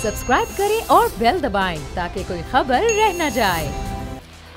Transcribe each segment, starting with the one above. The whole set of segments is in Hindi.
सब्सक्राइब करें और बेल दबाएं ताकि कोई खबर रह न जाए।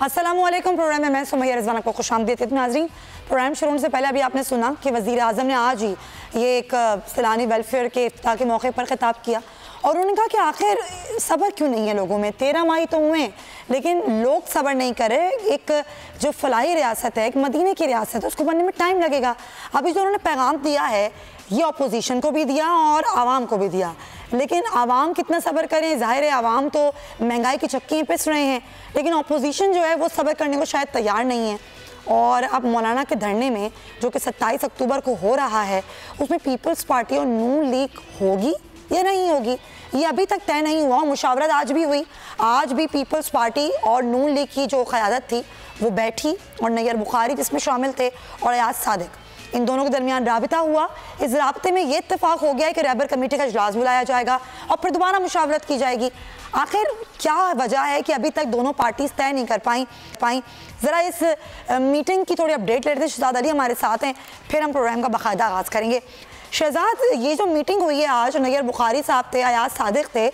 अस्सलामुअलैकुम। प्रोग्राम में मैं सुमैया रिजवान आपको खुशामदीद कहती हूं। नाज़रीन, प्रोग्राम शुरू होने से पहले अभी आपने सुना कि वज़ीर आज़म ने आज ही ये एक सैलानी वेलफेयर के इफ्तिताह के मौके पर खिताब किया और उन्होंने कहा कि आखिर सब्र क्यों नहीं है लोगों में। 13 माह तो हुए लेकिन लोग सब्र नहीं करे। एक जो फलाही रियासत है, एक मदीने की रियासत है, उसको बनने में टाइम लगेगा। अभी जो उन्होंने पैगाम दिया है ये अपोजिशन को भी दिया और आवाम को भी दिया, लेकिन आवाम कितना सब्र करें। ज़ाहिर है आवाम तो महंगाई की चक्की पिस रहे हैं, लेकिन अपोजिशन जो है वो सब्र करने को शायद तैयार नहीं है। और अब मौलाना के धरने में जो कि 27 अक्टूबर को हो रहा है, उसमें पीपल्स पार्टी और नून लीग होगी या नहीं होगी ये अभी तक तय नहीं हुआ। मुशावरत आज भी हुई, आज भी पीपल्स पार्टी और नून लीग की जो क़यादत थी वो बैठी और नैयर बुखारी जिसमें शामिल थे और अयाज सादिक, इन दोनों के दरमियान राबिता हुआ। इस राब्ते में ये इत्तेफाक हो गया है कि रहबर कमेटी का इजलास बुलाया जाएगा और फिर दोबारा मुशावरत की जाएगी। आखिर क्या वजह है कि अभी तक दोनों पार्टीज तय नहीं कर पाई। ज़रा इस मीटिंग की थोड़ी अपडेट लेते हैं। शहजाद अली हमारे साथ हैं, फिर हम प्रोग्राम का बाकायदा आगाज़ करेंगे। शहजाद, ये जो मीटिंग हुई है आज, नैयर बुखारी साहब थे, अयाज सादिक थे,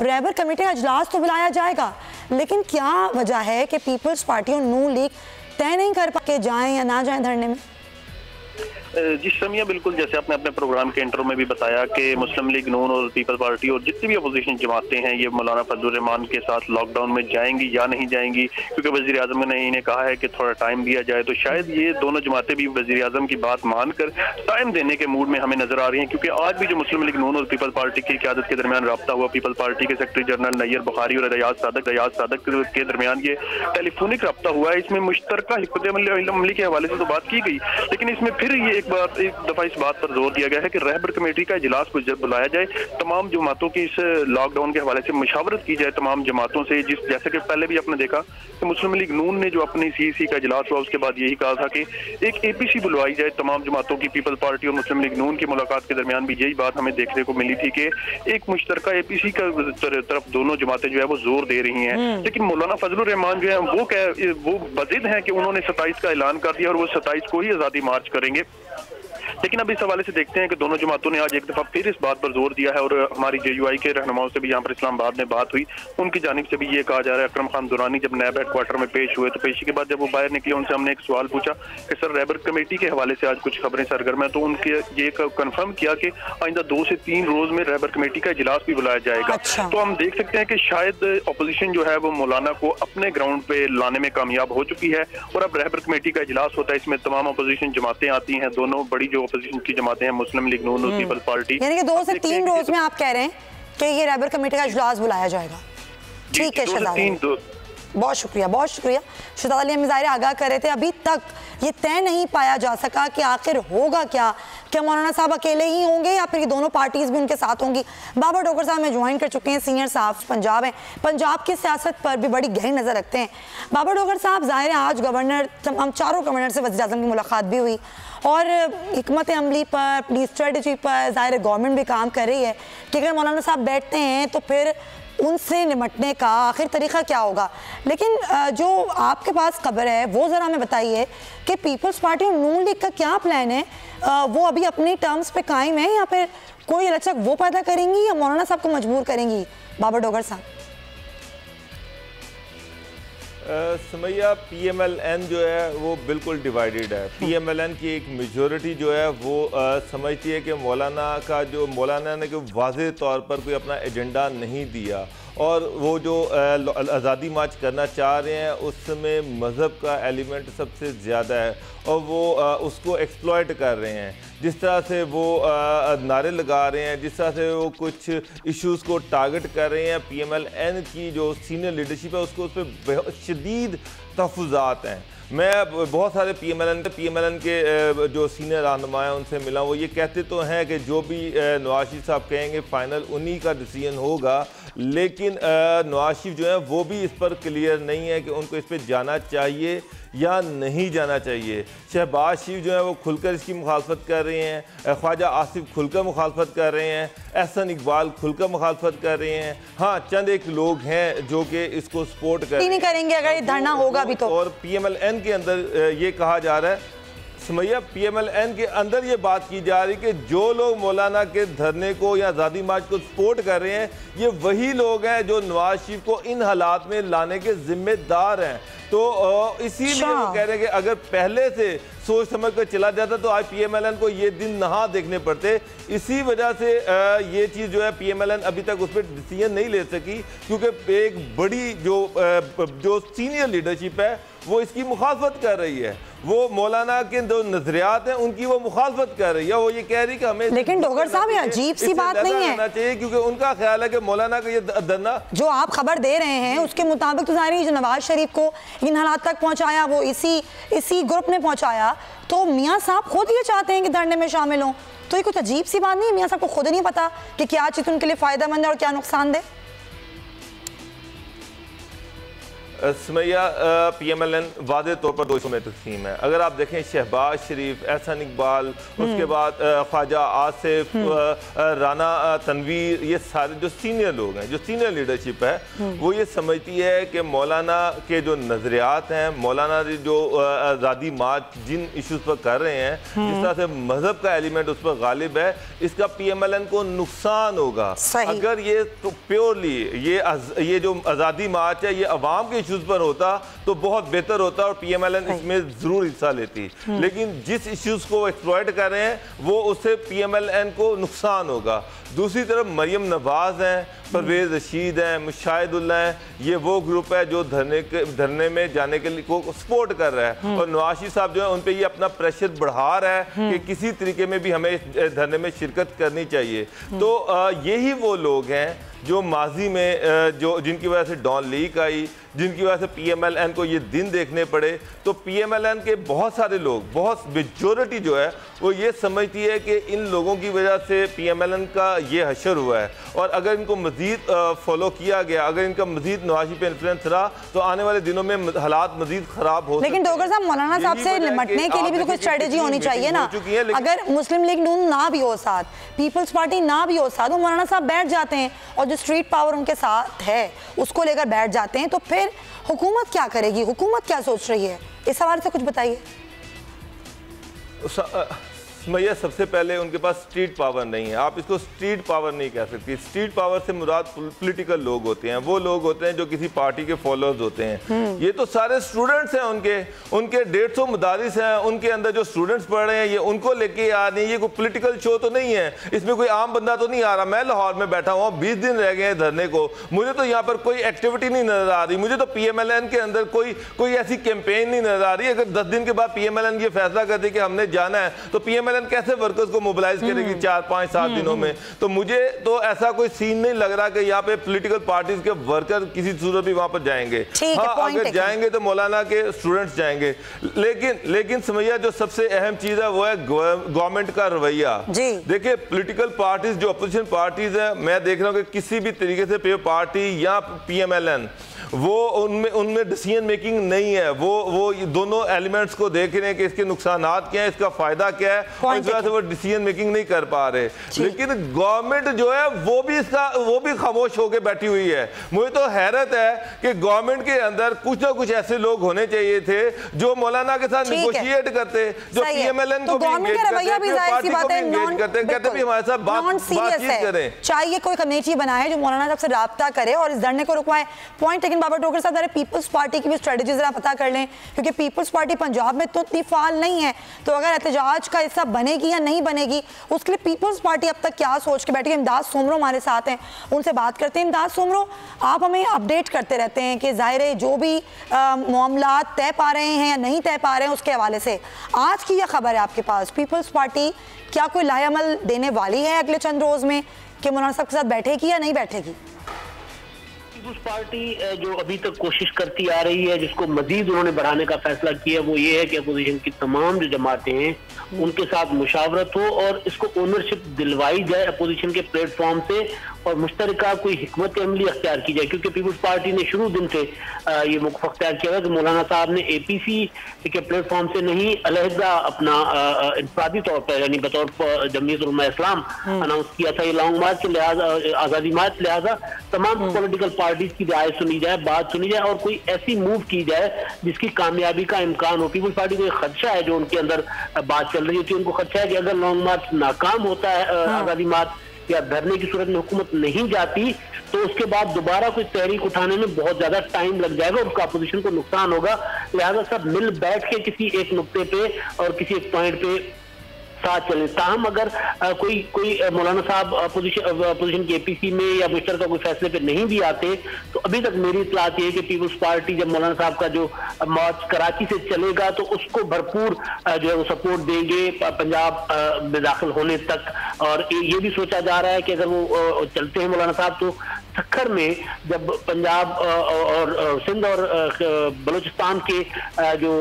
रहबर कमेटी का इजलास तो बुलाया जाएगा, लेकिन क्या वजह है कि पीपल्स पार्टी और नून लीग तय नहीं कर पाके जाएँ या ना जाएँ धरने में? जी समिया, बिल्कुल जैसे आपने अपने प्रोग्राम के इंट्रो में भी बताया कि मुस्लिम लीग नून और पीपल पार्टी और जितनी भी अपोजिशन जमातें हैं ये मौलाना फजलुर रहमान के साथ लॉकडाउन में जाएंगी या नहीं जाएंगी, क्योंकि वज़ीर आज़म ने इन्हें कहा है कि थोड़ा टाइम दिया जाए। तो शायद ये दोनों जमातें भी वज़ीर आज़म की बात मानकर टाइम देने के मूड में हमें नजर आ रही हैं, क्योंकि आज भी जो मुस्लिम लीग नून और पीपल पार्टी की क़यादत के दरमियान रब्ता हुआ, पीपल पार्टी के सेक्रेटरी जनरल नैयर बुखारी और अयाज सादिक के दरमियान ये टेलीफोनिक रब्ता हुआ है। इसमें मुश्तरका हिकमत अमली के हवाले से तो बात की गई, लेकिन इसमें फिर ये एक दफा इस बात पर जोर दिया गया है कि रहबर कमेटी का इजलास को जब बुलाया जाए, तमाम जमातों की इस लॉकडाउन के हवाले से मुशावरत की जाए तमाम जमातों से। जैसे कि पहले भी आपने देखा कि मुस्लिम लीग नून ने जो अपनी सीसी का इजलास हुआ उसके बाद यही कहा था कि एक एपीसी बुलवाई जाए तमाम जमातों की। पीपल पार्टी और मुस्लिम लीग नून की मुलाकात के दरमियान भी यही बात हमें देखने को मिली थी कि एक मुश्तरका एपीसी का तरफ दोनों जमातें जो है वो जोर दे रही हैं। लेकिन मौलाना फजलुर रहमान जो है वो बजिद हैं कि उन्होंने 27 का ऐलान कर दिया और वो 27 को ही आज़ादी मार्च करेंगे। लेकिन अब इस हवाले से देखते हैं कि दोनों जमातों ने आज एक दफा फिर इस बात पर जोर दिया है और हमारी JUI के रहनुमाओं से भी यहाँ पर इस्लामाबाद में बात हुई, उनकी जानिब से भी ये कहा जा रहा है। अकरम खान दुरानी जब नैब हेडक्वार्टर में पेश हुए तो पेशी के बाद जब वो बाहर निकले, उनसे हमने एक सवाल पूछा कि सर रहबर कमेटी के हवाले से आज कुछ खबरें सरगर्म है, तो उनके ये कन्फर्म किया कि आइंदा 2 से 3 रोज में रहबर कमेटी का इजलास भी बुलाया जाएगा। तो हम देख सकते हैं कि शायद अपोजिशन जो है वो मौलाना को अपने ग्राउंड पे लाने में कामयाब हो चुकी है और अब रहबर कमेटी का इजलास होता है। इसमें तमाम अपोजिशन जमातें आती हैं, दोनों बड़ी जो अपोजिशन की जमातें हैं, मुस्लिम लीग नून और पीपल पार्टी। यानी कि 2 से 3 रोज में आप कह रहे हैं कि ये रहबर कमेटी का इजलास बुलाया जाएगा। ठीक है शहजाद, बहुत शुक्रिया, बहुत शुक्रिया। शहजाद अली हमें ज़ाहिर आगाह कर रहे थे, अभी तक ये तय नहीं पाया जा सका कि आखिर होगा क्या मौलाना साहब अकेले ही होंगे या फिर ये दोनों पार्टीज भी उनके साथ होंगी। बाबर डोगर साहब में ज्वाइन कर चुके हैं, सीनियर साहब पंजाब हैं, पंजाब की सियासत पर भी बड़ी गहरी नज़र रखते हैं। बाबर डोगर साहब, ज़ाहिर है आज हम चारों गवर्नर से वज़ीर आज़म की मुलाकात भी हुई और हिकमत अमली पर, अपनी स्ट्रेटजी पर ज़ाहिर गवर्नमेंट भी काम कर रही है कि अगर मौलाना साहब बैठते हैं तो फिर उनसे निपटने का आखिर तरीका क्या होगा। लेकिन जो आपके पास खबर है वो ज़रा हमें बताइए कि पीपल्स पार्टी और नून लीग का क्या प्लान है। वो अभी अपनी टर्म्स पे कायम है या फिर कोई लचक वो पैदा करेंगी या मौलाना साहब को मजबूर करेंगी? बाबर डोगर साहब। सुमैया, PMLN जो है वो बिल्कुल डिवाइडेड है। PMLN की एक मेजॉरिटी जो है वो समझती है कि मौलाना ने कोई वाज़ेह तौर पर कोई अपना एजेंडा नहीं दिया और वो जो आज़ादी मार्च करना चाह रहे हैं उसमें मज़हब का एलिमेंट सबसे ज़्यादा है और वो उसको एक्सप्लॉइट कर रहे हैं। जिस तरह से वो नारे लगा रहे हैं, जिस तरह से वो कुछ इश्यूज़ को टारगेट कर रहे हैं, PMLN की जो सीनियर लीडरशिप है उसको उस पर बहुत शदीद तहफ़्फ़ुज़ात हैं। मैं बहुत सारे PMLN के जो सीनियर रहनुमा हैं उनसे मिला, वो ये कहते तो हैं कि जो भी नवाज शरीफ साहब कहेंगे फ़ाइनल उन्हीं का डिसीजन होगा, लेकिन नवाज शरीफ जो है वो भी इस पर क्लियर नहीं है कि उनको इस पर जाना चाहिए या नहीं जाना चाहिए। शहबाज शरीफ जो है वो खुलकर इसकी मुखालफत कर रहे हैं, ख्वाजा आसिफ खुलकर मुखालफत कर रहे हैं, एहसन इकबाल खुलकर मुखालफत कर रहे हैं। हाँ, चंद एक लोग हैं जो कि इसको सपोर्ट नहीं करेंगे अगर ये धरना होगा भी तो। और PMLN के अंदर ये कहा जा रहा है सुमैया PMLN के अंदर ये बात की जा रही कि जो लोग मौलाना के धरने को या आज़ादी मार्च को सपोर्ट कर रहे हैं ये वही लोग हैं जो नवाज शरीफ को इन हालात में लाने के जिम्मेदार हैं। तो इसीलिए वो कह रहे हैं कि अगर पहले से सोच समझ कर चला जाता तो आज PMLN को ये दिन नहा देखने पड़ते। इसी वजह से ये चीज़ जो है PMLN अभी तक उस पर डिसीजन नहीं ले सकी, क्योंकि एक बड़ी जो सीनियर लीडरशिप है वो इसकी मुखालफत कर रही है। वो मौलाना के जो नजरियात हैं उनकी वो मुखालफत कर रही है। वो ये कह रही कि हमें, लेकिन डोगर साहब ये अजीब सी बात नहीं है चाहिए, क्योंकि उनका ख्याल है कि मौलाना का ये धरना जो आप खबर दे रहे हैं उसके मुताबिक तो सारी जो नवाज शरीफ को इन हालात तक पहुंचाया वो इसी ग्रुप ने पहुंचाया। तो मियाँ साहब खुद ये चाहते हैं कि धरने में शामिल हों, तो ये कुछ अजीब सी बात नहीं है? मियाँ साहब को खुद नहीं पता कि क्या चीज़ उनके लिए फ़ायदेमंद है और क्या नुकसान दे? सुमैया PMLN वादे तौर पर 2 में तकसीम है। अगर आप देखें शहबाज शरीफ, एहसन इकबाल, उसके बाद ख्वाजा आसिफ, राना तनवीर, ये सारे जो सीनियर लोग हैं, जो सीनियर लीडरशिप है, वो ये समझती है कि मौलाना के जो नज़रियात हैं, मौलाना जो आज़ादी मार्च जिन इशूज़ पर कर रहे हैं, जिस तरह से मजहब का एलिमेंट उस पर गालिब है, इसका PMLN को नुकसान होगा। अगर ये तो प्योरली ये जो आज़ादी मार्च है ये अवाम के इश्यूज पर होता तो बहुत बेहतर होता और PMLN इसमें जरूर हिस्सा लेती। लेकिन जिस इश्यूज को एक्सप्लॉइट कर रहे हैं वो उससे PMLN को नुकसान होगा। दूसरी तरफ मरियम नवाज हैं, परवेज रशीद हैं, मुशाहिदुल्लाह हैं, ये वो ग्रुप है जो धरने में जाने के लिए को सपोर्ट कर रहा है। और नवाज शरीफ साहब जो है उन पे ये अपना प्रेशर बढ़ा रहा है कि किसी तरीके में भी हमें इस धरने में शिरकत करनी चाहिए। तो यही वो लोग हैं जो माजी में जिनकी वजह से डॉन लीक आई, जिनकी वजह से PMLN को ये दिन देखने पड़े। तो PMLN के बहुत सारे लोग, बहुत मेजॉरिटी जो है वो ये समझती है कि इन लोगों की वजह से PMLN का ये हशर हुआ है। और अगर इनको मजीद फॉलो किया गया, अगर इनका मजीद नवाज शरीफ पे इन्फ्लुएंस रहा तो आने वाले दिनों में हालात मजीद खराब हो। लेकिन डोगर साहब, मौलाना साहब से निपटने के लिए भी तो कोई स्ट्रेटेजी होनी चाहिए ना। अगर मुस्लिम लीग नून ना भी हो साथ, पीपल्स पार्टी ना भी हो साथ, वो मौलाना साहब बैठ जाते हैं और जो स्ट्रीट पावर उनके साथ है उसको लेकर बैठ जाते हैं, तो फिर हुकूमत क्या करेगी? हुकूमत क्या सोच रही है? इस हवाले से कुछ बताइए। सुमैया, सबसे पहले उनके पास स्ट्रीट पावर नहीं है। आप इसको स्ट्रीट पावर नहीं कह सकती। स्ट्रीट पावर से मुराद पॉलिटिकल लोग होते हैं, वो लोग होते हैं जो किसी पार्टी के फॉलोअर्स होते हैं। ये तो सारे स्टूडेंट्स हैं, उनके 150 मदारिस हैं, उनके अंदर जो स्टूडेंट्स पढ़ रहे हैं ये उनको लेके आ रहे हैं। ये कोई पॉलिटिकल शो तो नहीं है, इसमें कोई आम बंदा तो नहीं आ रहा। मैं लाहौर में बैठा हुआ, 20 दिन रह गए हैं धरने को, मुझे तो यहाँ पर कोई एक्टिविटी नहीं नजर आ रही। मुझे तो PMLN के अंदर कोई ऐसी कैंपेन नहीं नजर आ रही। अगर 10 दिन के बाद PMLN ये फैसला कर दे कि हमने जाना है तो PMLN कैसे वर्कर्स को मोबिलाइज करेगी 4, 5, 7 दिनों में? तो मुझे तो ऐसा कोई सीन नहीं लग रहा कि यहाँ पे पॉलिटिकल पार्टीज के वर्कर किसी सूरत भी वहां पर जाएंगे। हाँ, अगर जाएंगे तो मौलाना के स्टूडेंट्स जाएंगे। लेकिन समैया, जो सबसे अहम चीज है वो है गवर्नमेंट का रवैया। देखिए, पॉलिटिकल पार्टीज जो अपोजिशन पार्टीज है, मैं देख रहा हूँ कि किसी भी तरीके से पार्टी या PMLN वो उनमें डिसीजन मेकिंग नहीं है। वो दोनों एलिमेंट्स को देख रहे हैं कि इसके नुकसानात क्या है, इसका फायदा क्या है, और इस वजह से वो डिसीजन मेकिंग नहीं कर पा रहे। लेकिन गवर्नमेंट जो है वो भी खामोश होकर बैठी हुई है। मुझे तो हैरत है कि गवर्नमेंट के अंदर कुछ ना कुछ ऐसे लोग होने चाहिए थे जो मौलाना के साथ निगोशिएट करते, जो PMLN को भी एंगेज करते, कहते भी हमारे साथ बातचीत करें, चाहिए कोई कमेटी बनाए जो मौलाना साहब से राब्ता करे और इस धरने को रुकवाए। पॉइंट लेकिन बाबा डोगर साहब, पीपल्स पार्टी की भी स्ट्रेटेजी जरा पता कर लें, क्योंकि पीपल्स पार्टी पंजाब में तो इतनी फाल नहीं है। तो अगर एहतजाज का हिस्सा बनेगी या नहीं बनेगी, उसके लिए पीपल्स पार्टी अब तक क्या सोच के बैठी है? इमदाद सोमरो हमारे साथ हैं, उनसे बात करते हैं। इमदाद सोमरो, आप हमें अपडेट करते रहते हैं कि ज़ाहिर है जो भी मामला तय पा रहे हैं या नहीं तय पा रहे हैं, उसके हवाले से आज की यह खबर है आपके पास, पीपल्स पार्टी क्या कोई लाएअमल देने वाली है अगले चंद रोज में कि मौलाना साहब के साथ बैठेगी या नहीं बैठेगी? पीपल्स पार्टी जो अभी तक कोशिश करती आ रही है, जिसको मजीद उन्होंने बढ़ाने का फैसला किया, वो ये है कि अपोजिशन की तमाम जो जमातें हैं उनके साथ मुशावरत हो और इसको ओनरशिप दिलवाई जाए अपोजिशन के प्लेटफॉर्म से, और मुश्तरका कोई हिकमत अमली अख्तियार की जाए, क्योंकि पीपल्स पार्टी ने शुरू दिन से ये मौक़िफ़ अख्तियार किया है कि मौलाना साहब ने APC के प्लेटफॉर्म से नहीं अलहदा अपना इनफरादी तौर पर यानी बतौर जमीयत उलमा इस्लाम अनाउंस किया था। ये लॉन्ग मार्च के लिहाजा आज़ादी मार्च लिहाजा तमाम पॉलिटिकल पार्टीज की राय सुनी जाए, बात सुनी जाए और कोई ऐसी मूव की जाए जिसकी कामयाबी का इम्कान हो। पीपल्स पार्टी को एक खदशा है जो उनके अंदर बात चल रही होती है, उनको खदशा है कि अगर लॉन्ग मार्च नाकाम होता है, आज़ादी मार्च या धरने की सूरत में हुकूमत नहीं जाती, तो उसके बाद दोबारा कोई तहरीक उठाने में बहुत ज्यादा टाइम लग जाएगा, उसका अपोजिशन को नुकसान होगा। लिहाजा सब मिल बैठ के किसी एक नुक्ते पे और किसी एक पॉइंट पे साथ चले। ताहम अगर कोई मौलाना साहब अपोजिशन की APC में या मुश्तरका कोई फैसले पे नहीं भी आते, तो अभी तक मेरी इत्तलात ये है कि पीपल्स पार्टी जब मौलाना साहब का जो मार्च कराची से चलेगा तो उसको भरपूर जो है वो सपोर्ट देंगे पंजाब में दाखिल होने तक। और ये भी सोचा जा रहा है कि अगर वो चलते हैं मौलाना साहब तो सक्खर में जब पंजाब और सिंध और बलूचिस्तान के जो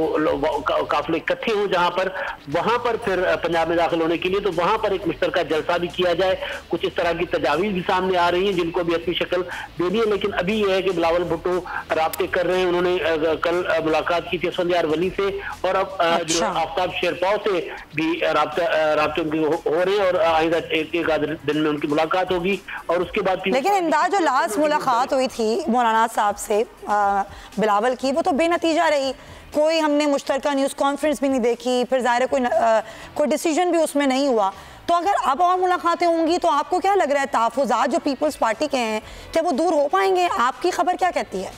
काफिले इकट्ठे हों जहां पर, वहां पर फिर पंजाब में दाखिल होने के लिए तो वहां पर एक मुश्तरका जलसा भी किया जाए। कुछ इस तरह की तजावीज़ भी सामने आ रही हैं जिनको भी अपनी शक्ल देनी है। लेकिन अभी यह है कि बिलावल भुट्टो राब्ते कर रहे हैं, उन्होंने कल मुलाकात की थी असफंदियार वली से और अब जो आफ्ताब शेरपाव से भी राब्ते उनके हो रहे हैं और आइंदा एक आध दिन में उनकी मुलाकात होगी। और उसके बाद लेकिन इंदाज जो लास्ट मुलाकात हुई थी मौलाना साहब से बिलावल की, वो तो बेनतीजा रही। कोई हमने मुश्तरका न्यूज़ कॉन्फ्रेंस भी नहीं देखी, फिर ज़ाहिर है कोई डिसीजन भी उसमें नहीं हुआ। तो अगर अब और मुलाकातें होंगी तो आपको क्या लग रहा है, तहफ़्फ़ुज़ात जो पीपल्स पार्टी के हैं क्या वो दूर हो पाएंगे? आपकी खबर क्या कहती है?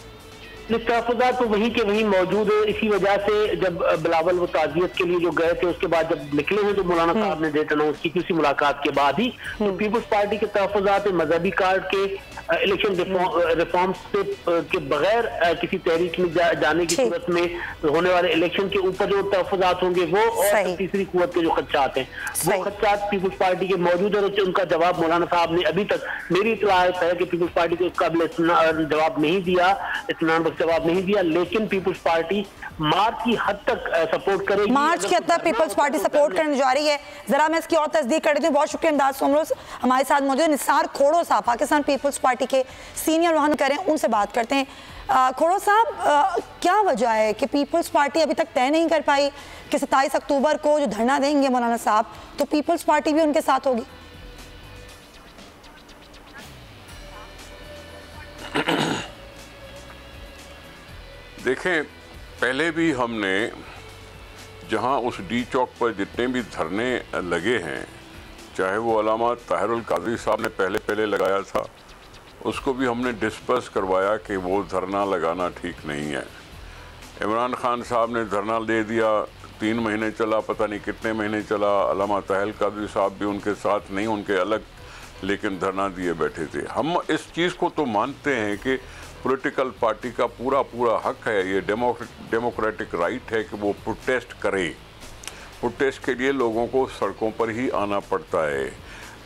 तहफ़्फ़ुज़ात तो वहीं के वहीं मौजूद है। इसी वजह से जब बिलावल वो ताज़ियत के लिए जो गए थे उसके बाद जब निकले हैं, जो मौलाना साहब ने डेट अनाउंस की थी उसी मुलाकात के बाद ही, तो पीपल्स पार्टी के तहफ़्फ़ुज़ात मजहबी कार्ड के इलेक्शन रिफॉर्म्स के बगैर किसी तहरीक में जाने की सूरत में होने वाले इलेक्शन के ऊपर जो तहफ़्फ़ुज़ात होंगे वो और तीसरी कुव्वत के जो खदशात हैं वो खदशात पीपल्स पार्टी के मौजूद है। उनका जवाब मौलाना साहब ने अभी तक, मेरी इत्तलात है कि पीपल्स पार्टी को काबिल जवाब नहीं दिया, इत्मीनान जवाब नहीं दिया। लेकिन पीपल्स पार्टी मार्च की हद तक सपोर्ट करेगी। मार्च की हद तक पीपल्स पार्टी सपोर्ट करने जा रही है। जरा मैं इसकी और तस्दीक कर देती हूँ। बहुत शुक्रिया अंदाज सोमरोज हमारे साथ मौजूद निसार खोड़ो साहब, पाकिस्तान पीपल्स पार्टी के सीनियर रहनुमा करें, उनसे बात करते हैं। खोड़ो साहब, क्या वजह है कि पीपल्स पार्टी अभी तक तय नहीं कर पाई कि 27 अक्टूबर को जो धरना देंगे मौलाना साहब, तो पीपल्स पार्टी भी उनके साथ होगी? देखें, पहले भी हमने जहां उस डी चौक पर जितने भी धरने लगे हैं, चाहे वो अल्लामा ताहिरुल कादरी साहब ने पहले लगाया था, उसको भी हमने डिस्पर्स करवाया कि वो धरना लगाना ठीक नहीं है। इमरान खान साहब ने धरना दे दिया, 3 महीने चला, पता नहीं कितने महीने चला। अल्लामा ताहिरुल कादरी साहब भी उनके साथ नहीं, उनके अलग, लेकिन धरना दिए बैठे थे। हम इस चीज़ को तो मानते हैं कि पॉलिटिकल पार्टी का पूरा हक है, ये डेमोक्रेटिक राइट है कि वो प्रोटेस्ट करे। प्रोटेस्ट के लिए लोगों को सड़कों पर ही आना पड़ता है।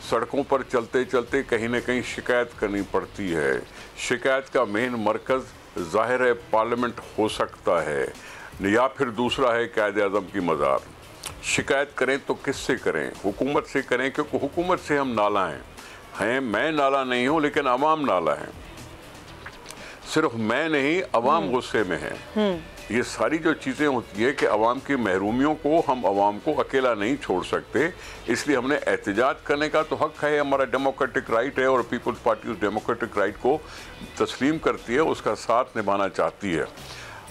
सड़कों पर चलते चलते कहीं ना कहीं शिकायत करनी पड़ती है। शिकायत का मेन मरकज़ ज़ाहिर है पार्लियामेंट हो सकता है, या फिर दूसरा है कायद-ए-आज़म की मज़ार। शिकायत करें तो किससे करें? हुकूमत से करें, क्योंकि हुकूमत से हम नाला हैं। मैं नाला नहीं हूँ, लेकिन अवाम नाला है। सिर्फ मैं नहीं, अवाम गुस्से में है। ये सारी जो चीज़ें होती है कि अवाम की महरूमियों को हम अवाम को अकेला नहीं छोड़ सकते, इसलिए हमने एहतजाज करने का तो हक है, हमारा डेमोक्रेटिक राइट है। और पीपल्स पार्टी उस डेमोक्रेटिक राइट को तस्लीम करती है, उसका साथ निभाना चाहती है।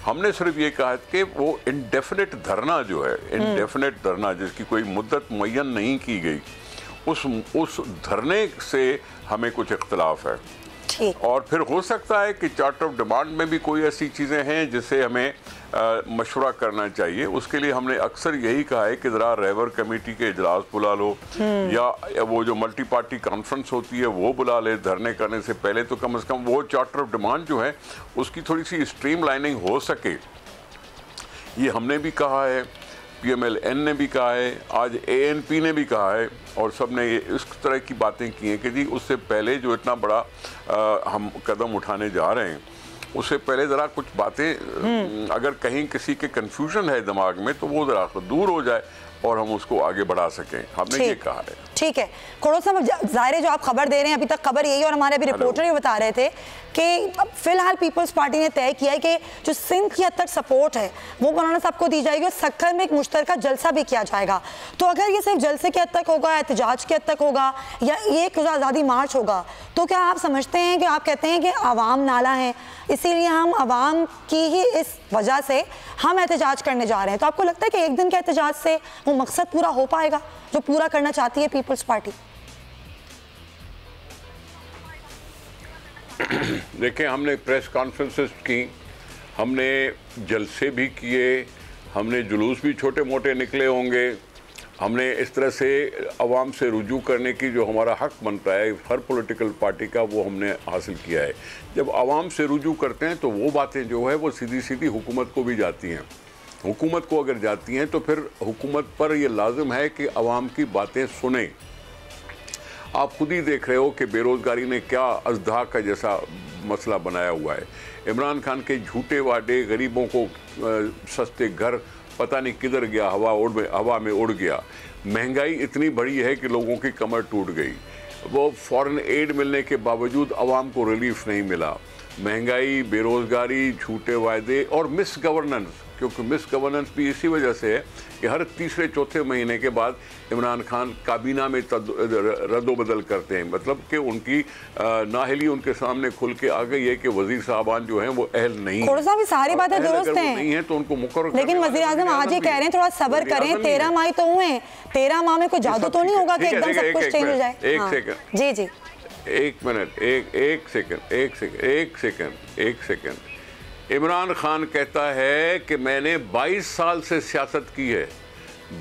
हमने सिर्फ ये कहा कि वो इंडेफिनिट धरना जो है, इंडेफिनिट धरना जिसकी कोई मुद्दत मुअय्यन नहीं की गई, उस धरने से हमें कुछ इख्तलाफ है। और फिर हो सकता है कि चार्टर ऑफ डिमांड में भी कोई ऐसी चीज़ें हैं जिसे हमें मशवरा करना चाहिए। उसके लिए हमने अक्सर यही कहा है कि ज़रा रहबर कमेटी के इजलास बुला लो, या वो जो मल्टी पार्टी कॉन्फ्रेंस होती है वो बुला ले। धरने करने से पहले तो कम से कम वो चार्टर ऑफ डिमांड जो है उसकी थोड़ी सी स्ट्रीम लाइनिंग हो सके, ये हमने भी कहा है, PMLN ने भी कहा है, आज ANP ने भी कहा है, और सब ने इस तरह की बातें की हैं कि जी उससे पहले जो इतना बड़ा हम कदम उठाने जा रहे हैं, उससे पहले ज़रा कुछ बातें अगर कहीं किसी के कन्फ्यूजन है दिमाग में तो वो ज़रा दूर हो जाए। और हम उसको आगे बढ़ा सकें, हमने ये कहा है। ठीक है खोड़ो साहब, जाहिर है जो आप खबर दे रहे हैं, अभी तक खबर यही, और हमारे अभी रिपोर्टर भी बता रहे थे कि फिलहाल पीपल्स पार्टी ने तय किया है कि जो सिंध की हद तक सपोर्ट है वो मौलाना साहब को दी जाएगी और सक्खर में एक मुश्तरका जलसा भी किया जाएगा। तो अगर ये सिर्फ जलसे की हद तक होगा, एहतजाज की हद तक होगा, या एक आज़ादी मार्च होगा, तो क्या आप समझते हैं कि आप कहते हैं कि आवाम नाला है, इसीलिए हम आवाम की ही इस वजह से हम एहतजाज करने जा रहे हैं? तो आपको लगता है कि एक दिन के एहतजाज से वो मकसद पूरा हो पाएगा जो पूरा करना चाहती है पीपल्स पार्टी? देखें, हमने प्रेस कॉन्फ्रेंसेस की, हमने जलसे भी किए, हमने जुलूस भी छोटे मोटे निकले होंगे, हमने इस तरह से अवाम से रुजू करने की जो हमारा हक बनता है हर पॉलिटिकल पार्टी का, वो हमने हासिल किया है। जब अवाम से रुजू करते हैं तो वो बातें जो है वो सीधी सीधी हुकूमत को भी जाती हैं। हुकूमत को अगर जाती हैं तो फिर हुकूमत पर ये लाजिम है कि अवाम की बातें सुने। आप खुद ही देख रहे हो कि बेरोज़गारी ने क्या अजदा का जैसा मसला बनाया हुआ है। इमरान खान के झूठे वादे, गरीबों को सस्ते घर, पता नहीं किधर गया, हवा में उड़ गया। महंगाई इतनी बड़ी है कि लोगों की कमर टूट गई। वो फॉरेन एड मिलने के बावजूद आवाम को रिलीफ नहीं मिला। महंगाई, बेरोज़गारी, झूठे वादे और मिस गवर्नेंस, क्योंकि मिस गवर्नेंस भी इसी वजह से है कि हर तीसरे चौथे महीने के बाद इमरान खान काबीना में रद्दोबदल करते हैं। मतलब कि उनकी नाहली उनके सामने खुल के आ गई है कि वजीर साहबान जो हैं वो अहल नहीं है। भी सारी बातें दुरुस्त हैं, नहीं है तो उनको मुकर्रर। लेकिन वज़ीर आज़म आज ये कह रहे हैं थोड़ा सब्र करें, 13 माह तो हुए, 13 माह में कोई जादू तो नहीं होगा कि एकदम सब कुछ चेंज हो जाए। एक सेकंड, जी जी, एक मिनट, एक सेकंड। इमरान खान कहता है कि मैंने 22 साल से सियासत की है,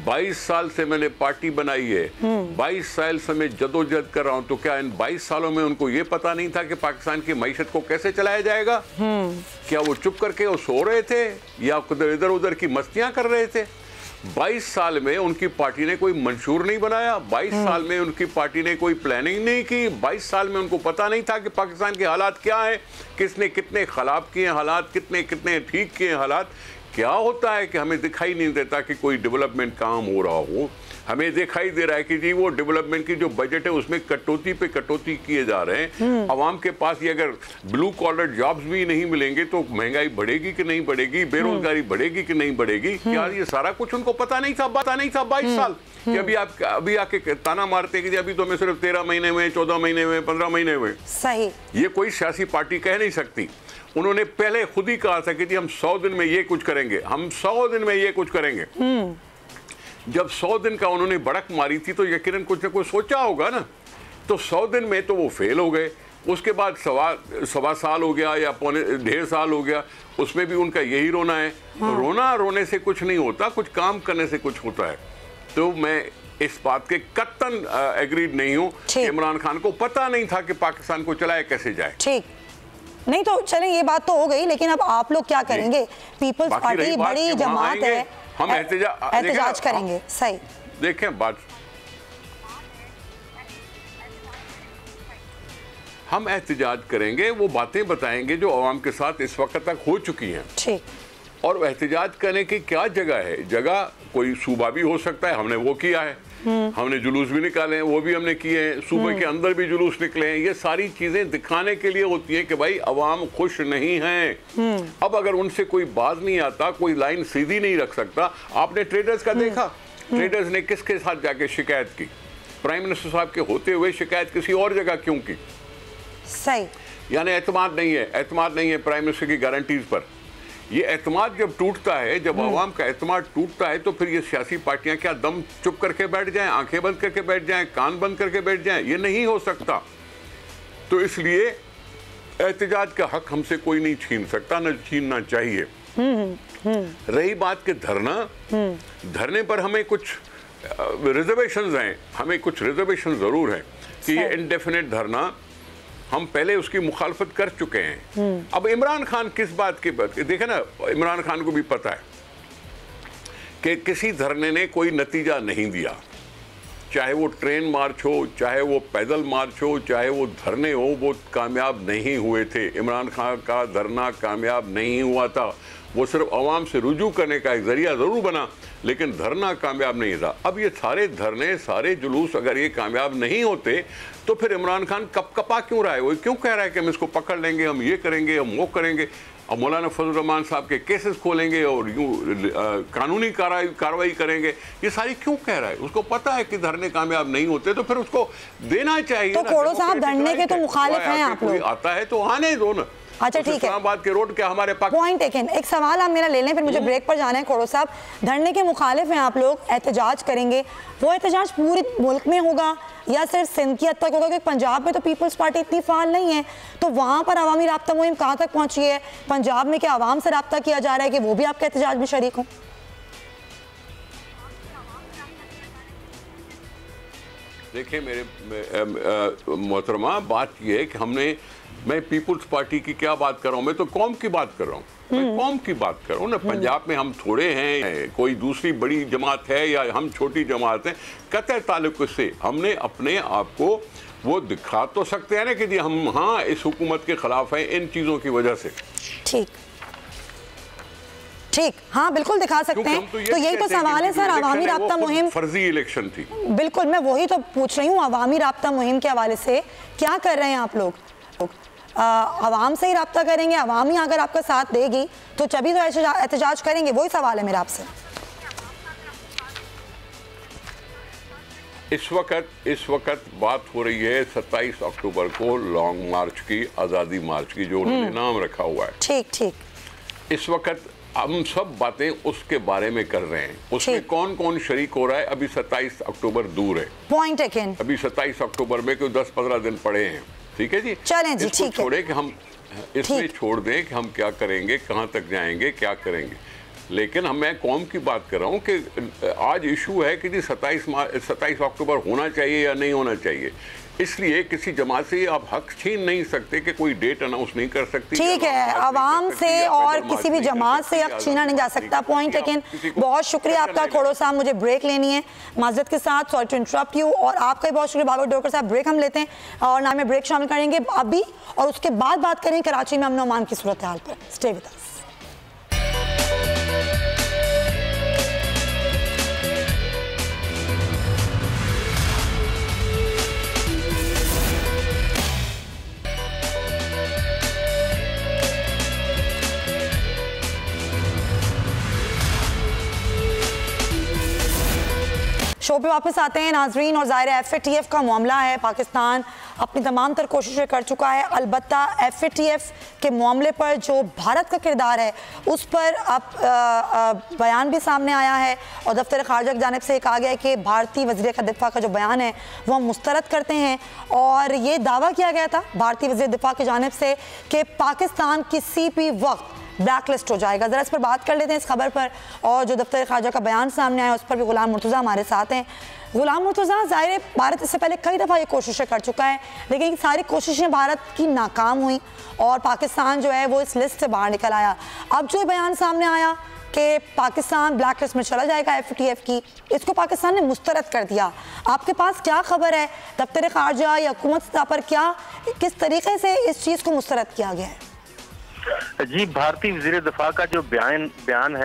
22 साल से मैंने पार्टी बनाई है, 22 साल से मैं जदोजहद कर रहा हूं। तो क्या इन 22 सालों में उनको ये पता नहीं था कि पाकिस्तान की मईशत को कैसे चलाया जाएगा? क्या वो चुप करके वो सो रहे थे या इधर उधर की मस्तियां कर रहे थे? 22 साल में उनकी पार्टी ने कोई मंशूर नहीं बनाया, 22 साल में उनकी पार्टी ने कोई प्लानिंग नहीं की, 22 साल में उनको पता नहीं था कि पाकिस्तान के हालात क्या हैं, किसने कितने खराब किए हालात, कितने कितने ठीक किए हालात। क्या होता है कि हमें दिखाई नहीं देता कि कोई डेवलपमेंट काम हो रहा हो। हमें दिखाई दे रहा है कि जी वो डेवलपमेंट की जो बजट है उसमें कटौती पे कटौती किए जा रहे हैं। आवाम के पास ये अगर ब्लू कॉलर जॉब्स भी नहीं मिलेंगे तो महंगाई बढ़ेगी कि नहीं बढ़ेगी, बेरोजगारी बढ़ेगी कि नहीं बढ़ेगी। क्या ये सारा कुछ उनको पता नहीं था? 22 साल कि अभी आके ताना मारते कि जी अभी तो मैं सिर्फ 13 महीने हुए, 14 महीने हुए, 15 महीने हुए। सही, ये कोई सियासी पार्टी कह नहीं सकती। उन्होंने पहले खुद ही कहा था कि जी हम 100 दिन में ये कुछ करेंगे, हम 100 दिन में ये कुछ करेंगे। जब 100 दिन का उन्होंने बड़क मारी थी तो यकीनन कुछ ना कुछ सोचा होगा ना। तो 100 दिन में तो वो फेल हो गए। उसके बाद सवा साल हो गया या पौने 1.5 साल हो गया, उसमें भी उनका यही रोना है। रोने से कुछ नहीं होता, कुछ काम करने से कुछ होता है। तो मैं इस बात के कत्तन एग्रीड नहीं हूँ। इमरान खान को पता नहीं था कि पाकिस्तान को चलाया कैसे जाए। ठीक नहीं, तो चलें ये बात तो हो गई, लेकिन अब आप लोग क्या करेंगे? पीपल्स पार्टी बड़ी जमात है, हम एहतजाज करेंगे। सही, देखें बात, हम एहतजाज करेंगे, वो बातें बताएंगे जो अवाम के साथ इस वक्त तक हो चुकी हैं। ठीक, और एहतजाज करने की क्या जगह है? जगह कोई सूबा भी हो सकता है, हमने वो किया है। हमने जुलूस भी निकाले हैं, वो भी हमने किए हैं। सूबे के अंदर भी जुलूस निकले हैं। ये सारी चीजें दिखाने के लिए होती हैं कि भाई अवाम खुश नहीं है। अब अगर उनसे कोई बात नहीं आता, कोई लाइन सीधी नहीं रख सकता। आपने ट्रेडर्स का देखा, ट्रेडर्स ने किसके साथ जाके शिकायत की? प्राइम मिनिस्टर साहब के होते हुए शिकायत किसी और जगह क्यों की? सही, यानी एतमाद नहीं है प्राइम मिनिस्टर की गारंटीज पर। ये एतमाद जब टूटता है, जब अवाम का एतमाद टूटता है, तो फिर ये सियासी पार्टियां क्या दम चुप करके बैठ जाएं, आंखें बंद करके बैठ जाएं, कान बंद करके बैठ जाएं? ये नहीं हो सकता। तो इसलिए एहतजाज का हक हमसे कोई नहीं छीन सकता, न छीनना चाहिए। रही बात के धरने पर हमें कुछ रिजर्वेशंस हैं, हमें कुछ रिजर्वेशन जरूर हैं कि ये इंडेफिनिट धरना, हम पहले उसकी मुखालफत कर चुके हैं। अब इमरान खान किस बात की बात, देखे ना, इमरान खान को भी पता है कि किसी धरने ने कोई नतीजा नहीं दिया। चाहे वो ट्रेन मार्च हो, चाहे वो पैदल मार्च हो, चाहे वो धरने हो, वो कामयाब नहीं हुए थे। इमरान खान का धरना कामयाब नहीं हुआ था, वो सिर्फ आवाम से रुजू करने का एक जरिया ज़रूर बना, लेकिन धरना कामयाब नहीं था। अब ये सारे धरने, सारे जुलूस अगर ये कामयाब नहीं होते तो फिर इमरान खान कपकपा क्यों रहा है? वो क्यों कह रहा है कि हम इसको पकड़ लेंगे, हम ये करेंगे, हम वो करेंगे, और मौलाना फजल रहमान साहब के केसेस खोलेंगे और यूँ कानूनी कार्रवाई करेंगे? ये सारी क्यों कह रहा है? उसको पता है कि धरने कामयाब नहीं होते, तो फिर उसको देना चाहिए। तो खोड़ो साहब, धरने के तो मुखालिफ हैं आप लोग। आता है तो आने दो ना। अच्छा ठीक है, इस्लामाबाद के रोड क्या हमारे पास पॉइंट टेकन। एक सवाल आप मेरा ले लें, फिर मुझे ब्रेक पर जाना है। खोड़ो साहब, धरने के मुखालिफ हैं आप लोग, एहतजाज करेंगे, वो एहतजाज पूरे मुल्क में होगा या सिर्फ सिंध की हद तक होगा? क्योंकि पंजाब में तो पीपल्स पार्टी इतनी फाल नहीं है, तो वहाँ पर अवामी राब्ता मुहिम कहाँ तक पहुँची है? पंजाब में क्या आवाम से राब्ता किया जा रहा है कि वो भी आपके एहतजाज में शरीक हों? देखिए मेरे मोहतरमा, बात यह है कि मैं पीपुल्स पार्टी की क्या बात कर रहा हूँ, मैं तो कौम की बात कर रहा हूँ। मैं कौम की बात कर रहा हूँ ना। पंजाब में हम थोड़े हैं, कोई दूसरी बड़ी जमात है या हम छोटी जमात हैं, कतई ताल्लुक से हमने अपने आप को वो दिखा तो सकते हैं ना कि हम हाँ इस हुकूमत के खिलाफ हैं इन चीज़ों की वजह से। ठीक ठीक, हाँ बिल्कुल दिखा सकते हैं। तो यही तो सवाल है सर, अवामी राब्ता मुहिम फर्जी इलेक्शन थी। बिल्कुल, मैं वही तो पूछ रही हूँ, अवामी राब्ता मुहिम के हवाले से क्या कर रहे हैं आप लोग? आवाम से ही राब्ता करेंगे, आवाम ही अगर आपका साथ देगी तो तभी तो एहतजाज करेंगे। वही सवाल है मेरा आपसे। इस वक्त बात हो रही है 27 अक्टूबर को लॉन्ग मार्च की, आज़ादी मार्च की, जो उन्होंने नाम रखा हुआ है। ठीक ठीक, इस वक्त हम सब बातें उसके बारे में कर रहे हैं। उसमें कौन कौन शरीक हो रहा है? अभी 27 अक्टूबर दूर है, पॉइंट टेकन। अभी 27 अक्टूबर में कोई 10-15 दिन पड़े हैं, ठीक है जी। चलें जी, ठीक है। छोड़े कि हम इसमें छोड़ दें कि हम क्या करेंगे, कहाँ तक जाएंगे, क्या करेंगे, लेकिन मैं कौम की बात कर रहा हूँ कि आज इशू है कि जी 27 अक्टूबर होना चाहिए या नहीं होना चाहिए। इसलिए किसी जमात से आप हक छीन नहीं सकते कि कोई डेट अनाउंस नहीं कर सकती। ठीक है, आवाम से और किसी भी जमात से हक छीना नहीं जा सकता। Point taken. बहुत शुक्रिया आपका खोड़ो साहब, मुझे ब्रेक लेनी है माजरत के साथ, सॉरी टू इंटरप्ट यू। और आपका भी बहुत शुक्रिया बाबर डोकर साहब। ब्रेक हम लेते हैं और ना में ब्रेक शामिल करेंगे अभी, और उसके बाद बात करेंगे कराची में अमन और अमान की सूरत हाल पर। Stay with us. शो पे वापस आते हैं नाजरीन, और ज़ाहिर FATF का मामला है। पाकिस्तान अपनी तमाम तर कोशिशें कर चुका है, अलबत्ता FATF के मामले पर जो भारत का किरदार है उस पर अब बयान भी सामने आया है, और दफ्तर खारजा की जानिब से कहा गया है कि भारतीय वज़ीर का दिफा का जो बयान है वो हम मुस्तरद करते हैं। और ये दावा किया गया था भारतीय वज़ीर दिफा की जानिब से कि पाकिस्तान किसी भी वक्त ब्लैक लिस्ट हो जाएगा। ज़रा इस पर बात कर लेते हैं, इस खबर पर, और जो दफ्तर खारजा का बयान सामने आया उस पर भी गुलाम मुर्तज़ा हमारे साथ हैं। गुलाम मुर्तज़ा, ज़ाहिर भारत इससे पहले कई दफ़ा ये कोशिशें कर चुका है, लेकिन सारी कोशिशें भारत की नाकाम हुई और पाकिस्तान जो है वो इस लिस्ट से बाहर निकल आया। अब जो बयान सामने आया कि पाकिस्तान ब्लैक लिस्ट में चला जाएगा FATF की, इसको पाकिस्तान ने मुस्तरद कर दिया। आपके पास क्या खबर है? दफ्तर खारजा या हुकूमत सतह पर क्या, किस तरीके से इस चीज़ को मुस्तरद किया गया है? जी, भारतीय वज़ीर दिफा का जो बयान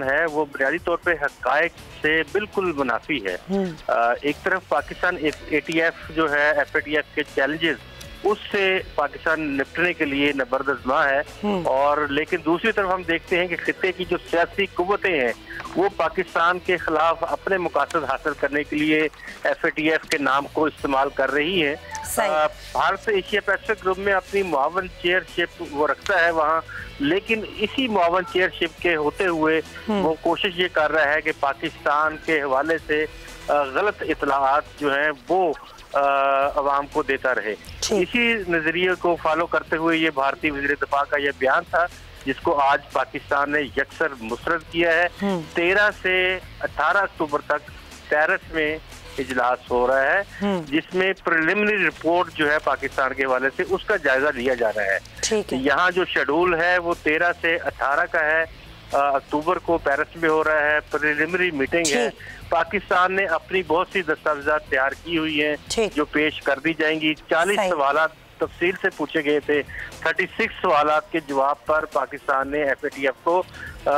है वो बुनियादी तौर पे हक़ाइक़ से बिल्कुल मुनाफी है। एक तरफ पाकिस्तान ATF जो है FATF के चैलेंजेस, उससे पाकिस्तान निपटने के लिए नबर्दज़मा है, और लेकिन दूसरी तरफ हम देखते हैं कि खित्ते की जो सियासी कुव्वतें हैं वो पाकिस्तान के खिलाफ अपने मकासद हासिल करने के लिए FATF के नाम को इस्तेमाल कर रही है। भारत एशिया पैसिफिक ग्रुप में अपनी मुआवन चेयरशिप वो रखता है वहाँ, लेकिन इसी मुआवन चेयरशिप के होते हुए वो कोशिश ये कर रहा है कि पाकिस्तान के हवाले से गलत इत्तलाआत जो हैं वो अवाम को देता रहे। इसी नजरिए को फॉलो करते हुए ये भारतीय वज़ीर दिफा का ये बयान था, जिसको आज पाकिस्तान ने यकसर मुस्तरद किया है। 13 से 18 अक्टूबर तक पेरिस में इजलास हो रहा है, जिसमें प्रिलिमिनरी रिपोर्ट जो है पाकिस्तान के हवाले से उसका जायजा लिया जा रहा है। यहाँ जो शेड्यूल है वो 13 से 18 का है। अक्टूबर को पेरिस में हो रहा है, प्रिलिमिनरी मीटिंग है। पाकिस्तान ने अपनी बहुत सी दस्तावेजात तैयार की हुई हैं जो पेश कर दी जाएंगी। 40 सवाल तफसील से पूछे गए थे। 36 सवालात के जवाब पर पाकिस्तान ने FATF को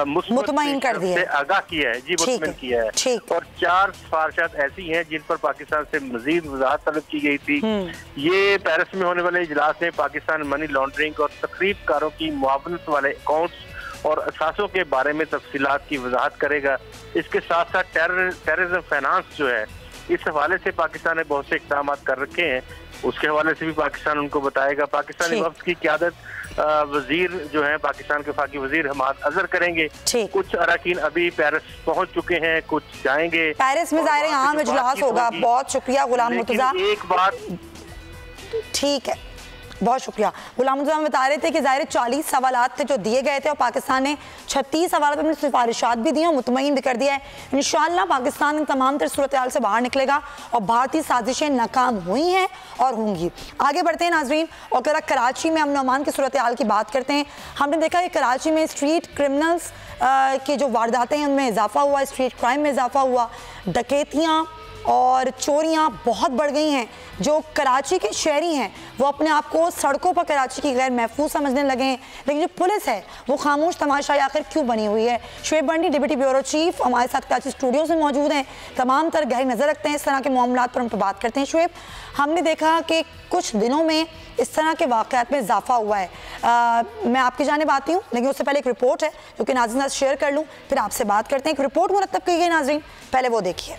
मुतमईन कर दिया है, आगाह किया है, जी मुतमईन किया है। और 4 सिफारिशात ऐसी हैं जिन पर पाकिस्तान से मजीद वजाहत तलब की गई थी। ये पेरिस में होने वाले इजलास में पाकिस्तान मनी लॉन्ड्रिंग और तकरीबकारों की मुआवनत वाले अकाउंट्स और असासों के बारे में तफसीलात की वजाहत करेगा। इसके साथ साथ टेररिज्म फाइनेंस जो है, इस हवाले से पाकिस्तान ने बहुत से इक़दाम कर रखे हैं, उसके हवाले से भी पाकिस्तान उनको बताएगा। पाकिस्तानी वफ्द की क़यादत वजीर जो है पाकिस्तान के वफाकी वजीर हमाद अजहर करेंगे। कुछ अरकान अभी पेरिस पहुंच चुके हैं, कुछ जाएंगे पेरिस में। ज़ाहिर है आम इजलास होगा। बहुत शुक्रिया गुलाम मुर्तज़ा। एक बात ठीक है, बहुत शुक्रिया। गुलाम मुर्तज़ा बता रहे थे कि ज़ाहिर 40 सवालात थे जो दिए गए थे और पाकिस्तान ने 36 सवालों पर अपनी सिफारिशात भी दी और मुतमईन भी कर दिया है। इंशाअल्लाह पाकिस्तान इन तमाम तर सूरत हाल से बाहर निकलेगा और भारतीय साजिशें नाकाम हुई हैं और होंगी। आगे बढ़ते हैं नाजरीन, और जरा कराची में अमन अमान की सूरत हाल की बात करते हैं। हमने देखा कि कराची में स्ट्रीट क्रिमिनल्स की जो वारदातें हैं उनमें इजाफा हुआ, स्ट्रीट क्राइम में इजाफा हुआ, डकैतियाँ और चोरियां बहुत बढ़ गई हैं। जो कराची के शहरी हैं वो अपने आप को सड़कों पर कराची की गैर महफूज समझने लगे हैं, लेकिन जो पुलिस है वो खामोश तमाशा आखिर क्यों बनी हुई है। शुएब बंडी डिप्टी ब्यूरो चीफ हमारे साथ कराची स्टूडियो से मौजूद हैं, तमाम तर गहरी नज़र रखते हैं इस तरह के मामलों पर। हम पर बात करते हैं। शुएब, हमने देखा कि कुछ दिनों में इस तरह के वाक़यात में इजाफा हुआ है। मैं आपकी जानिब आती हूँ, लेकिन उससे पहले एक रिपोर्ट है जो कि नाज़रीन साथ शेयर कर लूँ, फिर आपसे बात करते हैं। एक रिपोर्ट मुरतब की गई नाज़रीन, पहले वो देखिए।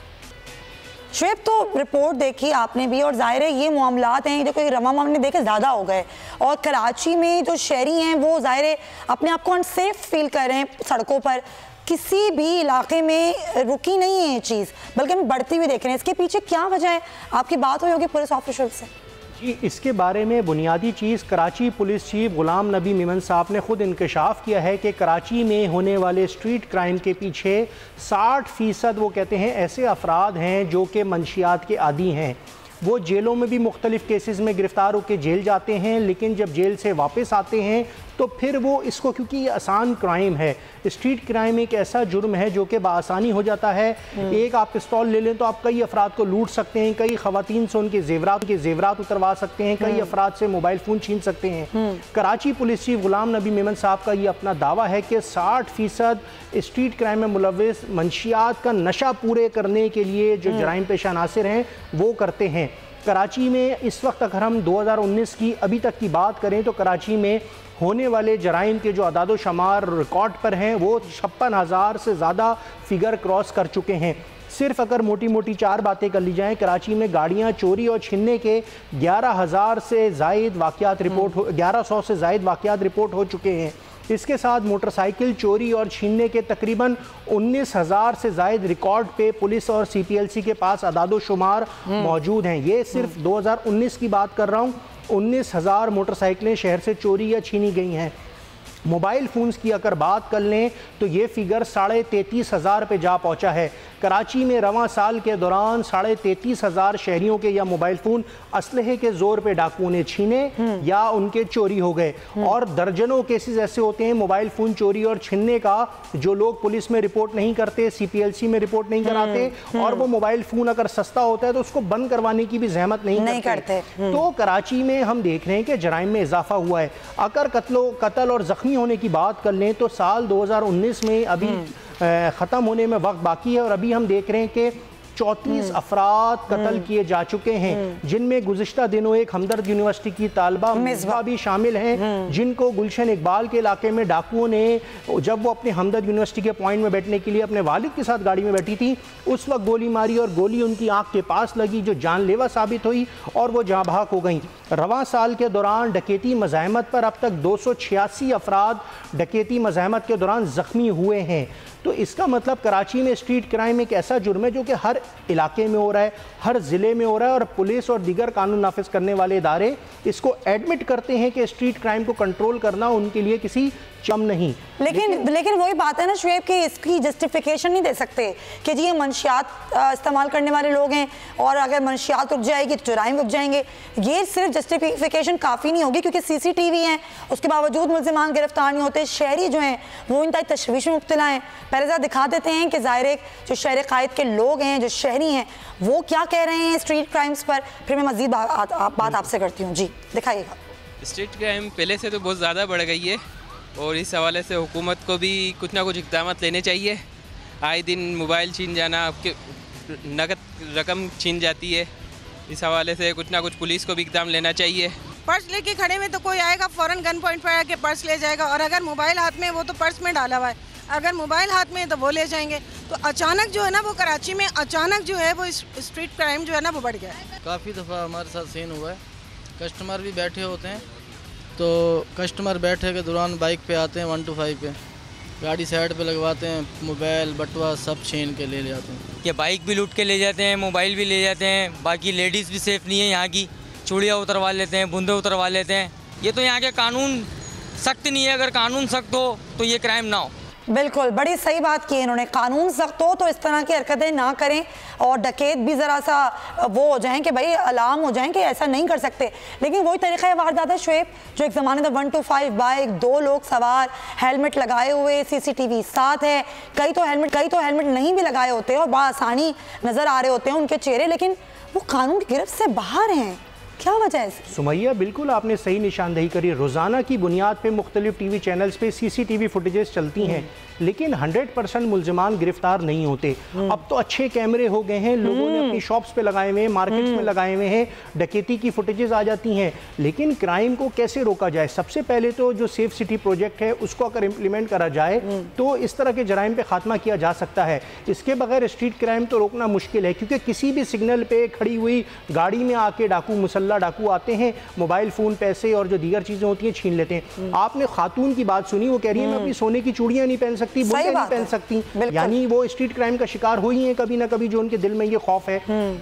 शुएब, तो रिपोर्ट देखी आपने भी, और जाहिर है ये मामलात हैं, देखो ये रमा मामले देखे ज़्यादा हो गए और कराची में जो शहरी हैं वो जाहिर है अपने आप को अनसेफ फील कर रहे हैं सड़कों पर। किसी भी इलाके में रुकी नहीं है ये चीज़, बल्कि हम बढ़ती हुई देख रहे हैं। इसके पीछे क्या वजह है? आपकी बात हुई होगी पुलिस ऑफिसर से। जी, इसके बारे में बुनियादी चीज़ कराची पुलिस चीफ गुलाम नबी मेमन साहब ने ख़ुद इंकशाफ किया है कि कराची में होने वाले स्ट्रीट क्राइम के पीछे 60% वो कहते हैं ऐसे अफराद हैं जो कि मंशियात के आदी हैं। वो जेलों में भी मुख्तलिफ़ केसेस में गिरफ़्तार होकर जेल जाते हैं, लेकिन जब जेल से वापस आते हैं तो फिर वो इसको, क्योंकि ये आसान क्राइम है, स्ट्रीट क्राइम एक ऐसा जुर्म है जो कि बासानी हो जाता है। एक आप पिस्तौल ले लें तो आप कई अफराद को लूट सकते हैं, कई ख़वातीन से उनके जेवरात उतरवा सकते हैं, कई अफराद से मोबाइल फ़ोन छीन सकते हैं। कराची पुलिस चीफ गुलाम नबी मेमन साहब का ये अपना दावा है कि 60% स्ट्रीट क्राइम में मुलव्वस मंशियात का नशा पूरे करने के लिए जो जराइम पेशा अनासिर हैं वो करते हैं। कराची में इस वक्त अगर हम 2019 की अभी तक की बात करें तो कराची में होने वाले जराइम के जो अदादो शमार रिकॉर्ड पर हैं वो 56,000 से ज़्यादा फिगर क्रॉस कर चुके हैं। सिर्फ अगर मोटी मोटी 4 बातें कर ली जाएँ, कराची में गाड़ियाँ चोरी और छीनने के 11,000 से ज़ायद वाक़यात रिपोर्ट 1100 से ज़ायद वाक़यात रिपोर्ट हो चुके हैं। इसके साथ मोटरसाइकिल चोरी और छीनने के तकरीबन 19,000 से ज़ायद रिकॉर्ड पे पुलिस और CPLC के पास अदादो शुमार मौजूद हैं। ये सिर्फ 2019 की बात कर रहा हूँ। 19,000 मोटरसाइकिलें शहर से चोरी या छीनी गई हैं। मोबाइल फ़ोन्स की अगर बात कर लें तो ये फिगर 33,500 पे जा पहुंचा है। कराची में रवां साल के दौरान 33,500 शहरियों के या मोबाइल फ़ोन असलहे के ज़ोर पे डाकुओं ने छीने या उनके चोरी हो गए। और दर्जनों केसेस ऐसे होते हैं मोबाइल फ़ोन चोरी और छीनने का जो लोग पुलिस में रिपोर्ट नहीं करते, CPLC में रिपोर्ट नहीं कराते, और वो मोबाइल फ़ोन अगर सस्ता होता है तो उसको बंद करवाने की भी जहमत नहीं करते। तो कराची में हम देख रहे हैं कि जराइम में इजाफा हुआ है। अगर कत्ल और ज़ख्मी होने की बात कर लें तो साल 2019 में अभी ख़त्म होने में वक्त बाकी है और अभी हम देख रहे हैं कि 34 अफराद कत्ल किए जा चुके हैं, जिनमें गुज़िश्ता दिनों एक हमदर्द यूनिवर्सिटी की तालिबा मिसबा भी शामिल हैं, जिनको गुलशन इकबाल के इलाके में डाकुओं ने, जब वो अपने हमदर्द यूनिवर्सिटी के पॉइंट में बैठने के लिए अपने वालिद के साथ गाड़ी में बैठी थी, उस वक्त गोली मारी और गोली उनकी आंख के पास लगी जो जानलेवा साबित हुई और वो जहाँ भाग हो गई। रवां साल के दौरान डकैती मज़ाहमत पर अब तक 286 अफराद डकैती मज़ाहमत के दौरान ज़ख्मी हुए हैं। तो इसका मतलब कराची में स्ट्रीट क्राइम एक ऐसा जुर्म है जो कि हर इलाके में हो रहा है, हर ज़िले में हो रहा है, और पुलिस और दीगर कानून नाफिज करने वाले इदारे इसको एडमिट करते हैं कि स्ट्रीट क्राइम को कंट्रोल करना उनके लिए किसी चम नहीं। लेकिन वही बात है ना शुएब कि इसकी जस्टिफिकेशन नहीं दे सकते कि जी ये मंशियात इस्तेमाल करने वाले लोग हैं और अगर मंशियात रुक जाएगी तो जुराइम रुक जाएंगे। ये सिर्फ जस्टिफिकेशन काफ़ी नहीं होगी क्योंकि CCTV हैं, उसके बावजूद मुल्ज़िमान गिरफ्तार नहीं होते। शहरी जो हैं वो इंतहाई तशवीश में मुब्तला हैं। पहले ज़रा दिखा देते हैं कि ज़ाहिर जो शहर क़ायद के लोग हैं, जो शहरी हैं, वो क्या कह रहे हैं स्ट्रीट क्राइम्स पर, फिर मैं मज़ीद बात आपसे करती हूँ। जी दिखाइएगा। स्ट्रीट क्राइम पहले से तो बहुत ज़्यादा बढ़ गई है और इस हवाले से हुकूमत को भी कुछ ना कुछ इक़दाम लेने चाहिए। आए दिन मोबाइल छीन जाना, आपके नकद रकम छीन जाती है, इस हवाले से कुछ ना कुछ पुलिस को भी इक़दाम लेना चाहिए। पर्स लेके खड़े में तो कोई आएगा फ़ौरन गन पॉइंट पर आके पर्स ले जाएगा, और अगर मोबाइल हाथ में वो तो पर्स में डाला हुआ है, अगर मोबाइल हाथ में है तो वो ले जाएंगे। तो अचानक जो है ना वो कराची में अचानक जो है वो स्ट्रीट क्राइम जो है ना वो बढ़ गया है। काफ़ी दफ़ा हमारे साथ सीन हुआ है, कस्टमर भी बैठे होते हैं तो कस्टमर बैठे के दौरान बाइक पे आते हैं 125 पे, गाड़ी साइड पे लगवाते हैं, मोबाइल बटुआ सब छीन के ले जाते हैं। ये बाइक भी लूट के ले जाते हैं, मोबाइल भी ले जाते हैं। बाकी लेडीज़ भी सेफ़ नहीं है यहाँ की, चूड़ियाँ उतरवा लेते हैं, बूंदे उतरवा लेते हैं। ये तो यहाँ के कानून सख्त नहीं है। अगर कानून सख्त हो तो ये क्राइम ना हो। बिल्कुल, बड़ी सही बात की इन्होंने। कानून सख्त हो तो इस तरह की हरकतें ना करें और डकैत भी ज़रा सा वो हो जाएं कि भाई अलार्म हो जाएं कि ऐसा नहीं कर सकते। लेकिन वही तरीक़ा है वारदात है शुएब, जो एक ज़माने में 125 बाइक, 2 लोग सवार, हेलमेट लगाए हुए, CCTV साथ है, कई तो हेलमेट नहीं भी लगाए होते और बआसानी नज़र आ रहे होते हैं उनके चेहरे, लेकिन वो कानून की गिरफ्त से बाहर हैं। क्या वजह है इसकी? सुमैया, बिल्कुल आपने सही निशानदेही करी। रोज़ाना की बुनियाद पे मुख्तलिफ TV चैनल्स पे CCTV फुटेजेस चलती हैं, लेकिन 100% मुल्ज़िमान गिरफ्तार नहीं होते। अब तो अच्छे कैमरे हो गए हैं, लोगों ने अपनी शॉप्स पे लगाए हुए हैं, मार्केट्स में लगाए हुए हैं, डकैती की फुटेजेस आ जाती हैं। लेकिन क्राइम को कैसे रोका जाए? सबसे पहले तो जो सेफ सिटी प्रोजेक्ट है उसको अगर इम्प्लीमेंट करा जाए तो इस तरह के जराइम पे खात्मा किया जा सकता है। इसके बगैर स्ट्रीट क्राइम तो रोकना मुश्किल है, क्योंकि किसी भी सिग्नल पे खड़ी हुई गाड़ी में आके मुसल्ला डाकू आते हैं, मोबाइल फ़ोन, पैसे और जो दीगर चीज़ें होती हैं छीन लेते हैं। आपने खातून की बात सुनी, वो कह रही है मैं अपनी सोने की चूड़ियाँ नहीं पहन सकती, बुंदियाँ नहीं पहन सकती, यानी वो स्ट्रीट क्राइम का शिकार हुई हैं कभी ना कभी, जो उनके दिल में ये खौफ है।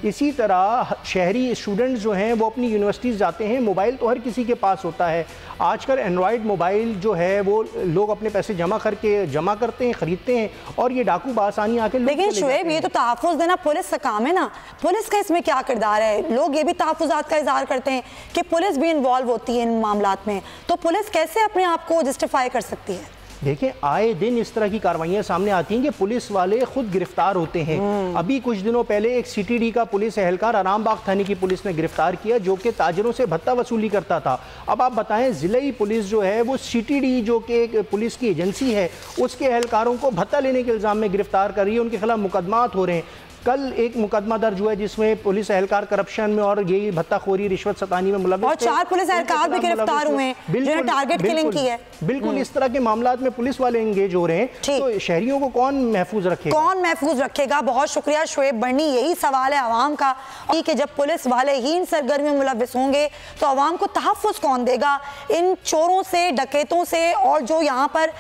इसी तरह शहरी स्टूडेंट्स जो हैं वो अपनी यूनिवर्सिटीज़ जाते हैं, मोबाइल तो हर किसी के पास होता है। आजकल एंड्रॉयड मोबाइल जो है वो लोग अपने पैसे जमा करते हैं, ख़रीदते हैं, और ये डाकू बासानी आके। लेकिन शुएब, ये तो तहफ़्फ़ुज़ देना पुलिस का काम है ना, पुलिस का इसमें क्या किरदार है? लोग ये भी तहफ़्फ़ुज़ात का इज़हार करते हैं कि पुलिस भी इन्वॉल्व होती है इन मामलात में, तो पुलिस कैसे अपने आप को जस्टिफाई कर सकती है? देखिए, आए दिन इस तरह की कार्रवाइयाँ सामने आती हैं कि पुलिस वाले खुद गिरफ्तार होते हैं। अभी कुछ दिनों पहले एक CTD का पुलिस एहलकार आरामबाग थाने की पुलिस ने गिरफ्तार किया, जो कि ताजरों से भत्ता वसूली करता था। अब आप बताएं, ज़िले पुलिस जो है वो CTD जो कि एक पुलिस की एजेंसी है, उसके एहलकारों को भत्ता लेने के इल्ज़ाम में गिरफ्तार कर रही है, उनके खिलाफ मुकदमात हो रहे हैं। कल एक मुकदमा दर्ज हुआ है जिसमें पुलिस एहलकार करप्शन में और यही भत्ताखोरी, रिश्वत सतानी में मुलव्वस, और 4 पुलिस एहलकार भी गिरफ्तार हुए हैं जिन्होंने टारगेट किलिंग की है। बिल्कुल, इस तरह के मामलात में पुलिस वाले एंगेज हो रहे हैं, तो शहरियों को कौन महफूज रखेगा? कौन महफूज रखेगा? बहुत शुक्रिया शुएब बर्नी। यही सवाल है आवाम का कि जब पुलिस वाले ही इन सरगर्मियों में मुलव्वस होंगे तो आवाम को तहफ़्फ़ुज़ कौन देगा इन चोरों से, डकैतों से? और जो यहाँ पर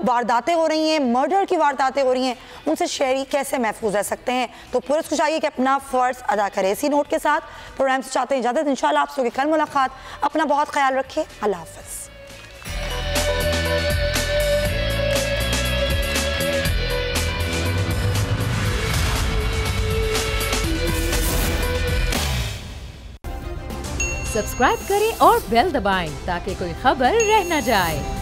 वारदातें हो रही हैं, मर्डर की वारदातें हो रही हैं, उनसे शहरी कैसे महफूज रह सकते हैं? तो पुलिस को चाहिए कि अपना फ़र्ज़ अदा करे। इसी नोट के साथ प्रोग्राम से चाहते हैं इजाज़त। इंशाल्लाह आपसे होगी कल मुलाकात। अपना बहुत ख्याल रखिए। अल्लाह हाफ़िज़। सब्सक्राइब करें और बेल दबाएं ताकि कोई खबर रह न जाए।